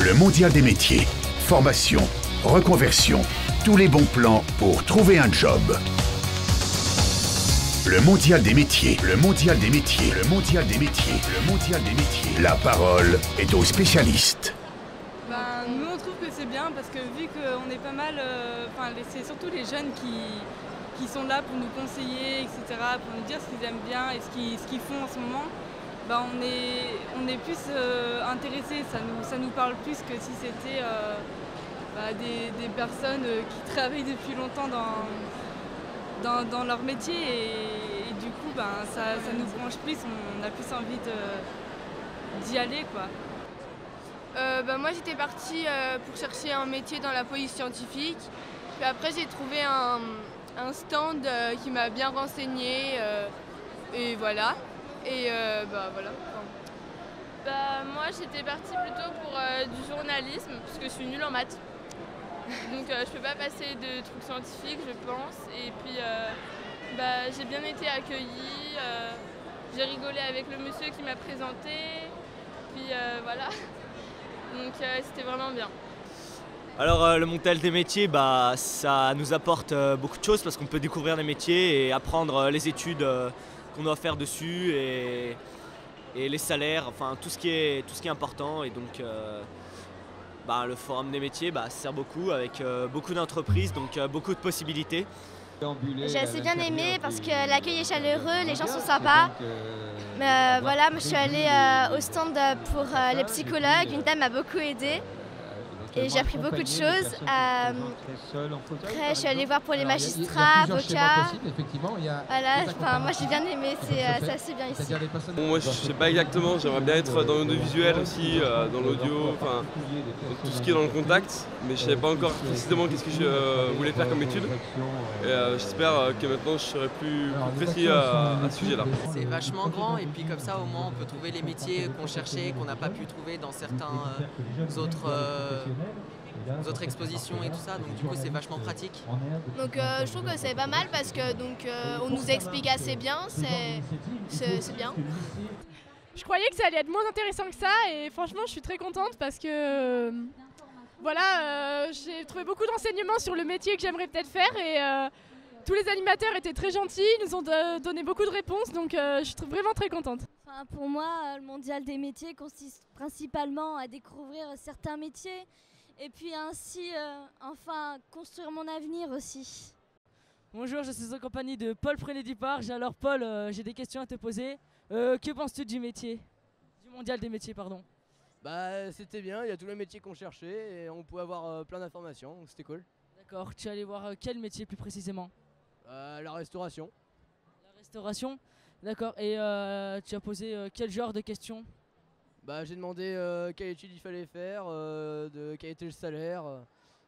Le mondial des métiers. Formation, reconversion, tous les bons plans pour trouver un job. Le mondial des métiers, le mondial des métiers, le mondial des métiers, le mondial des métiers. La parole est aux spécialistes. Nous on trouve que c'est bien parce que vu qu'on est pas mal, c'est surtout les jeunes qui sont là pour nous conseiller, etc., pour nous dire ce qu'ils aiment bien et ce qu'ils font en ce moment, on est plus intéressés, ça nous parle plus que si c'était des personnes qui travaillent depuis longtemps dans leur métier et du coup ça nous branche plus, on a plus envie d'y aller, quoi. Moi j'étais partie pour chercher un métier dans la police scientifique, puis après j'ai trouvé un stand qui m'a bien renseigné et voilà. Et voilà. Moi j'étais partie plutôt pour du journalisme parce que je suis nulle en maths. Donc je peux pas passer de trucs scientifiques, je pense. Et puis j'ai bien été accueillie, j'ai rigolé avec le monsieur qui m'a présenté. Puis voilà. Donc c'était vraiment bien. Alors le mondial des métiers, ça nous apporte beaucoup de choses parce qu'on peut découvrir des métiers et apprendre les études qu'on doit faire dessus et les salaires, enfin tout ce qui est important. Et donc le forum des métiers ça sert beaucoup avec beaucoup d'entreprises, donc beaucoup de possibilités. J'ai assez bien aimé parce que l'accueil est chaleureux, les gens sont sympas. Moi je suis allée au stand pour les psychologues, une dame m'a beaucoup aidée. Et j'ai appris beaucoup de choses. Après, je suis allée voir pour les magistrats, avocats. Voilà, moi j'ai bien aimé, c'est assez bien ici. Bon, moi je sais pas exactement, j'aimerais bien être dans l'audiovisuel aussi, dans l'audio, tout ce qui est dans le contact, mais je savais pas encore précisément qu'est-ce que je voulais faire comme étude. Et j'espère que maintenant je serai plus précis à ce sujet-là. C'est vachement grand et puis comme ça au moins on peut trouver les métiers qu'on cherchait, qu'on n'a pas pu trouver dans certains autres expositions et tout ça, donc du coup c'est vachement pratique. Donc je trouve que c'est pas mal parce que on nous explique assez bien, c'est bien. Je croyais que ça allait être moins intéressant que ça et franchement je suis très contente parce que j'ai trouvé beaucoup d'enseignements sur le métier que j'aimerais peut-être faire et tous les animateurs étaient très gentils, nous ont donné beaucoup de réponses, donc je suis vraiment très contente. Pour moi, le mondial des métiers consiste principalement à découvrir certains métiers et puis ainsi construire mon avenir aussi. Bonjour, je suis en compagnie de Paul Prenet-Dupart. Alors Paul, j'ai des questions à te poser. Que penses-tu du métier? Du mondial des métiers, pardon. C'était bien, il y a tous les métiers qu'on cherchait et on pouvait avoir plein d'informations, donc c'était cool. D'accord, tu es allé voir quel métier plus précisément? La restauration. La restauration? D'accord, et tu as posé quel genre de questions? J'ai demandé quelle étude il fallait faire, quel était le salaire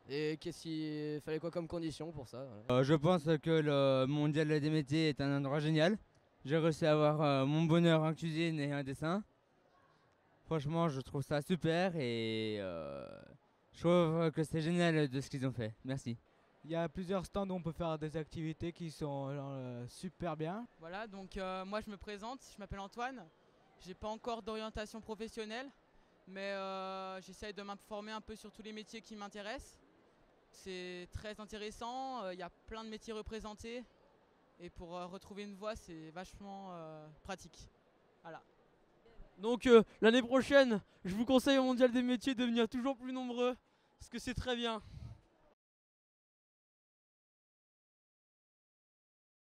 et qu'est-ce qu'il fallait quoi comme condition pour ça. Je pense que le mondial des métiers est un endroit génial. J'ai réussi à avoir mon bonheur en cuisine et en dessin. Franchement, je trouve ça super et je trouve que c'est génial de ce qu'ils ont fait. Merci. Il y a plusieurs stands où on peut faire des activités qui sont super bien. Voilà, donc moi je me présente, je m'appelle Antoine. J'ai pas encore d'orientation professionnelle, mais j'essaye de m'informer un peu sur tous les métiers qui m'intéressent. C'est très intéressant, il y a plein de métiers représentés et pour retrouver une voie c'est vachement pratique. Voilà. Donc l'année prochaine, je vous conseille au mondial des métiers de venir toujours plus nombreux parce que c'est très bien.